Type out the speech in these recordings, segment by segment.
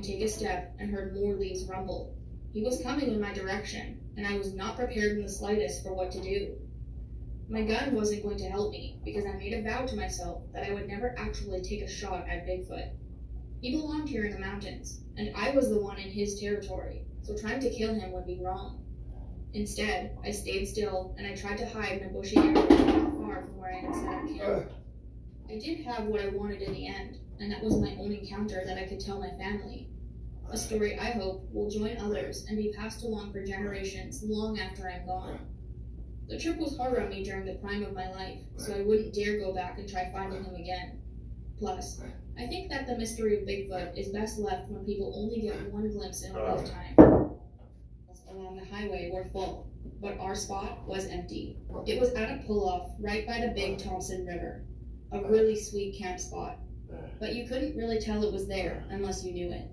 take a step and heard more leaves rumble. He was coming in my direction, and I was not prepared in the slightest for what to do. My gun wasn't going to help me, because I made a vow to myself that I would never actually take a shot at Bigfoot. He belonged here in the mountains, and I was the one in his territory, so trying to kill him would be wrong. Instead, I stayed still, and I tried to hide in a bushy area not far from where I had set up camp. I did have what I wanted in the end, and that was my own encounter that I could tell my family. A story I hope will join others and be passed along for generations long after I'm gone. The trip was hard on me during the prime of my life, so I wouldn't dare go back and try finding him again. Plus, I think that the mystery of Bigfoot is best left when people only get one glimpse in a lifetime. Along the highway were full, but our spot was empty. It was at a pull-off right by the Big Thompson River, a really sweet camp spot, but you couldn't really tell it was there unless you knew it.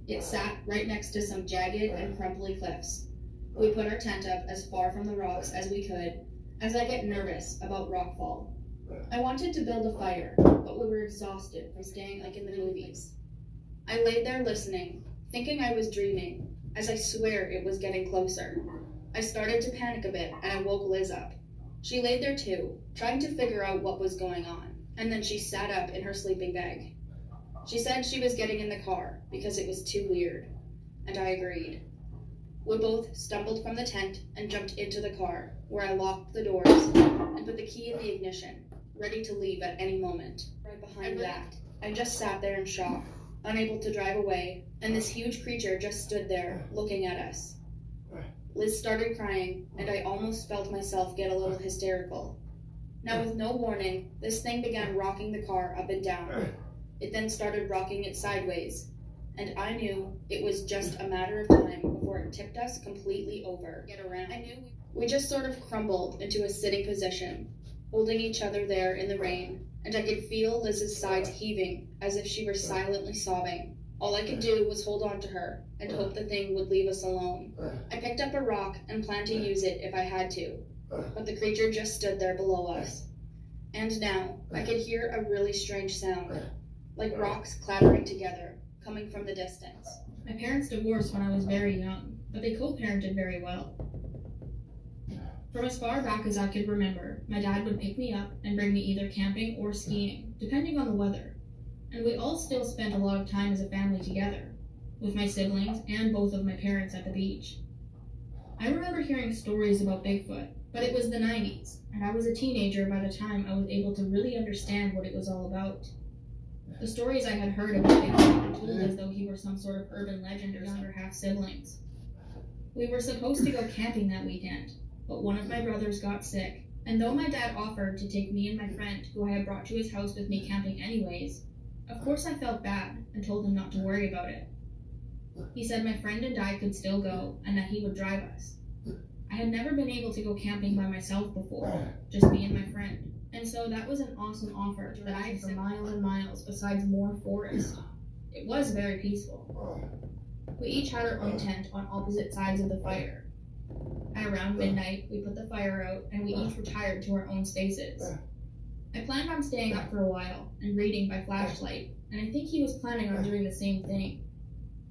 It sat right next to some jagged and crumbly cliffs. We put our tent up as far from the rocks as we could, as I get nervous about rockfall. I wanted to build a fire, but we were exhausted from staying like in the movies. I laid there listening, thinking I was dreaming, as I swear it was getting closer. I started to panic a bit, and I woke Liz up. She laid there too, trying to figure out what was going on, and then she sat up in her sleeping bag. She said she was getting in the car because it was too weird, and I agreed. We both stumbled from the tent and jumped into the car, where I locked the doors and put the key in the ignition, ready to leave at any moment. Right behind that, I just sat there in shock, unable to drive away, and this huge creature just stood there, looking at us. Liz started crying, and I almost felt myself get a little hysterical. Now, with no warning, this thing began rocking the car up and down. It then started rocking it sideways, and I knew it was just a matter of time before it tipped us completely over. Get around. I knew we just sort of crumbled into a sitting position, holding each other there in the rain, and I could feel Liz's sides heaving as if she were silently sobbing. All I could do was hold on to her and hope the thing would leave us alone. I picked up a rock and planned to use it if I had to, but the creature just stood there below us. And now I could hear a really strange sound, like rocks clattering together, coming from the distance. My parents divorced when I was very young, but they co-parented very well. From as far back as I could remember, my dad would pick me up and bring me either camping or skiing, depending on the weather. And we all still spent a lot of time as a family together, with my siblings and both of my parents at the beach. I remember hearing stories about Bigfoot, but it was the 90s, and I was a teenager by the time I was able to really understand what it was all about. The stories I had heard about Bigfoot were told as though he were some sort of urban legend or younger half-siblings. We were supposed to go camping that weekend, but one of my brothers got sick, and though my dad offered to take me and my friend, who I had brought to his house with me camping anyways, of course I felt bad and told him not to worry about it. He said my friend and I could still go, and that he would drive us. I had never been able to go camping by myself before, just me and my friend. And so that was an awesome offer that I had for miles and miles besides more forest. It was very peaceful. We each had our own tent on opposite sides of the fire. At around midnight, we put the fire out and we each retired to our own spaces. I planned on staying up for a while and reading by flashlight, and I think he was planning on doing the same thing.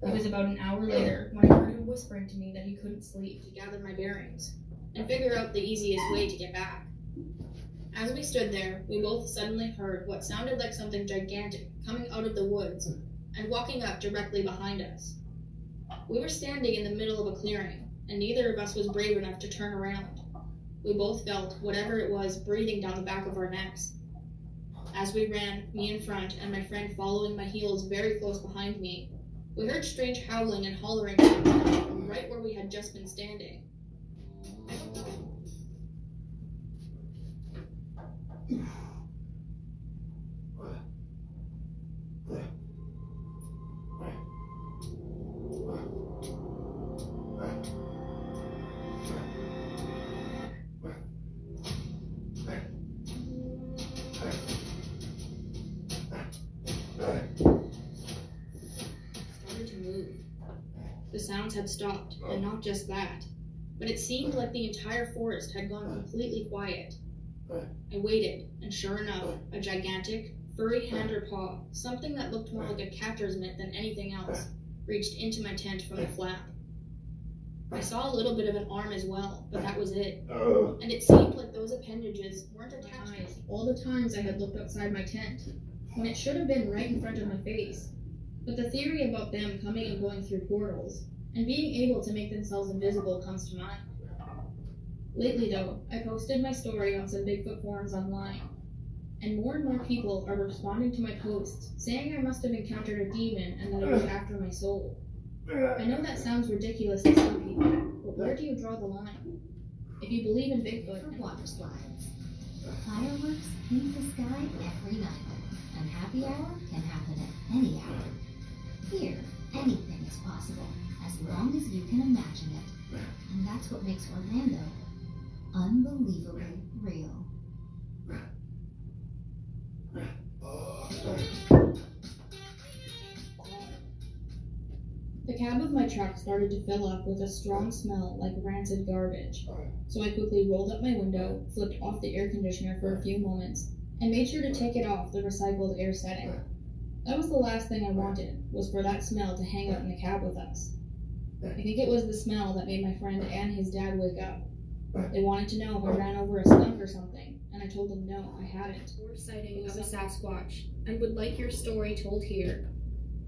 It was about an hour later when I heard him whispering to me that he couldn't sleep to gather my bearings and figure out the easiest way to get back. As we stood there, we both suddenly heard what sounded like something gigantic coming out of the woods and walking up directly behind us. We were standing in the middle of a clearing, and neither of us was brave enough to turn around. We both felt whatever it was breathing down the back of our necks. As we ran, me in front and my friend following my heels very close behind me, we heard strange howling and hollering from right where we had just been standing. I don't know. Started to move. The sounds had stopped, and not just that, but it seemed like the entire forest had gone completely quiet. I waited, and sure enough, a gigantic, furry hand or paw, something that looked more like a catcher's mitt than anything else, reached into my tent from the flap. I saw a little bit of an arm as well, but that was it. And it seemed like those appendages weren't attached to me all the times I had looked outside my tent, when it should have been right in front of my face. But the theory about them coming and going through portals, and being able to make themselves invisible comes to mind. Lately though, I posted my story on some Bigfoot forums online, and more people are responding to my posts, saying I must have encountered a demon and that it was after my soul. I know that sounds ridiculous to some people, but where do you draw the line? If you believe in Bigfoot... For water slides. Fireworks paint the sky every night, and happy hour can happen at any hour. Here, anything is possible, as long as you can imagine it. And that's what makes Orlando unbelievably real. The cab of my truck started to fill up with a strong smell like rancid garbage, so I quickly rolled up my window, flipped off the air conditioner for a few moments, and made sure to take it off the recycled air setting. That was the last thing I wanted, was for that smell to hang out in the cab with us. I think it was the smell that made my friend and his dad wake up. They wanted to know if I ran over a skunk or something, and I told them no, I hadn't. Or sighting of a Sasquatch, and would like your story told here.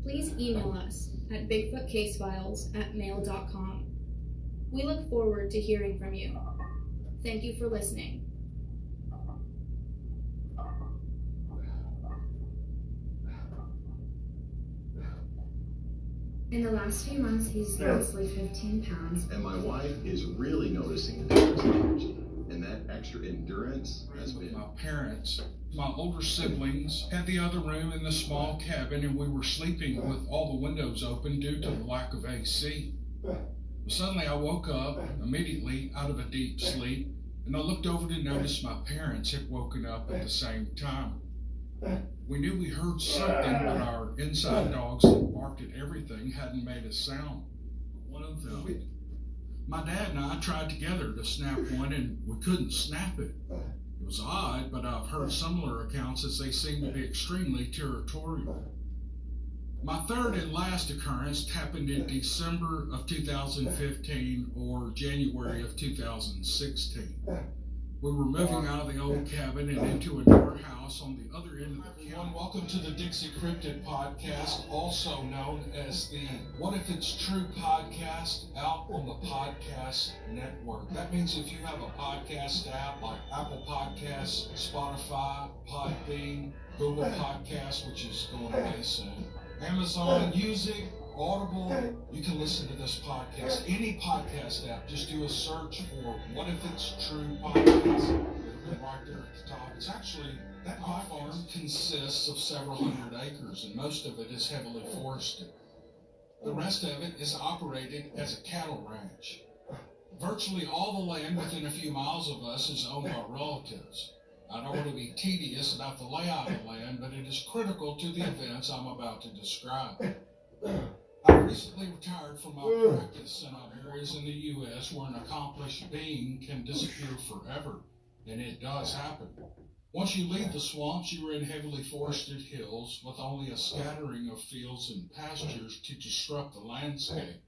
Please email us at bigfootcasefiles@mail.com. We look forward to hearing from you. Thank you for listening. In the last few months, he's lost like 15 pounds. And my wife is really noticing the difference in energy. And that extra endurance has been... My parents, my older siblings, had the other room in the small cabin, and we were sleeping with all the windows open due to the lack of AC. Suddenly I woke up immediately out of a deep sleep, and I looked over to notice my parents had woken up at the same time. We knew we heard something, but our inside dogs that barked at everything hadn't made a sound. One of them, my dad and I tried together to snap one, and we couldn't snap it. It was odd, but I've heard similar accounts as they seem to be extremely territorial. My third and last occurrence happened in December of 2015 or January of 2016. We were moving out of the old cabin and into a newer house on the other end of the county. Welcome to the Dixie Cryptid Podcast, also known as the What If It's True podcast, out on the podcast network. That means if you have a podcast app like Apple Podcasts, Spotify, Podbean, Google Podcasts, which is going away soon, Amazon Music, Audible, you can listen to this podcast. Any podcast app, just do a search for What If It's True podcast. It'll be right there at the top. It's actually, that farm consists of several hundred acres, and most of it is heavily forested. The rest of it is operated as a cattle ranch. Virtually all the land within a few miles of us is owned by relatives. I don't want to be tedious about the layout of the land, but it is critical to the events I'm about to describe. I recently retired from my practice, and I'm areas in the U.S. where an accomplished being can disappear forever, and it does happen. Once you leave the swamps, you are in heavily forested hills with only a scattering of fields and pastures to disrupt the landscape.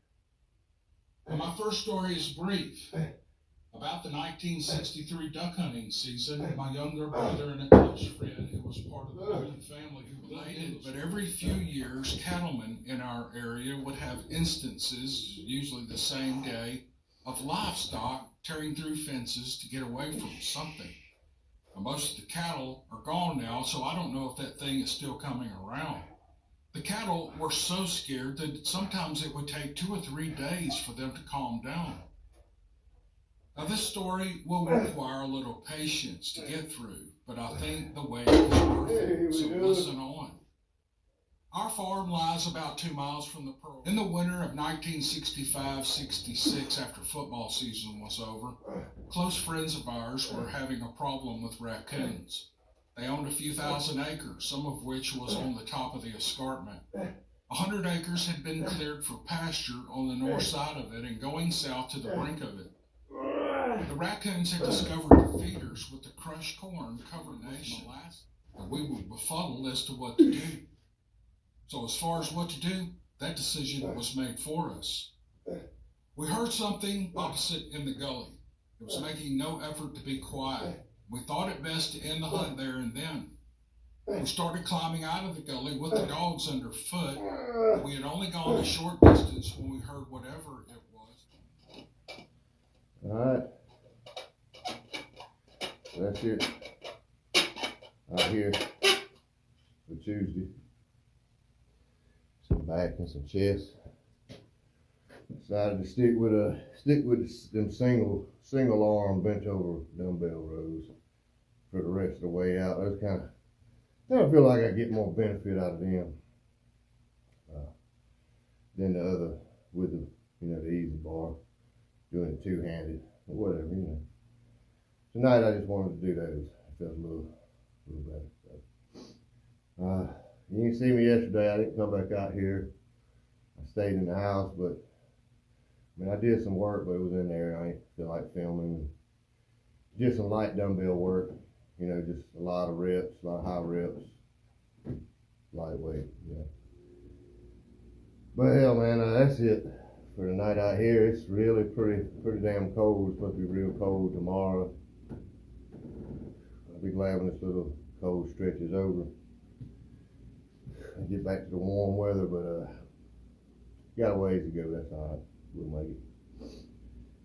And my first story is brief. About the 1963 duck hunting season, my younger brother and a close friend who was part of the Holy family who related, but every few years, cattlemen in our area would have instances, usually the same day, of livestock tearing through fences to get away from something. Now, most of the cattle are gone now, so I don't know if that thing is still coming around. The cattle were so scared that sometimes it would take 2 or 3 days for them to calm down. Now, this story will require a little patience to get through, but I think the wait is worth it, so listen on. Our farm lies about 2 miles from the Pearl. In the winter of 1965-66, after football season was over, close friends of ours were having a problem with raccoons. They owned a few thousand acres, some of which was on the top of the escarpment. 100 acres had been cleared for pasture on the north side of it and going south to the brink of it. The raccoons had discovered the feeders with the crushed corn covering the nation, and we were befuddled as to what to do. So as far as what to do, that decision was made for us. We heard something opposite in the gully. It was making no effort to be quiet. We thought it best to end the hunt there and then. We started climbing out of the gully with the dogs underfoot. We had only gone a short distance when we heard whatever it was. All right. That's it. Out here for Tuesday. Some back and some chest. Decided to stick with them single arm bent over dumbbell rows for the rest of the way out. Those I feel like I get more benefit out of them than the other with the easy bar, doing it two-handed or whatever. Tonight I just wanted to do those. I felt a little better. So. You didn't see me yesterday. I didn't come back out here. I stayed in the house, but I did some work, but it was in there. I didn't feel like filming. Just some light dumbbell work. Just a lot of reps, a lot of high reps, lightweight. But hell, man, that's it for the night out here. It's really pretty damn cold. It's supposed to be real cold tomorrow. I'll be glad when this little cold stretch is over and get back to the warm weather. But got a ways to go. That's all right. We'll make it.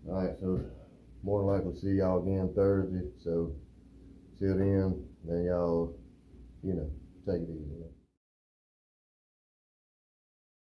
All right, so more than likely see y'all again Thursday. So till then y'all, take it easy.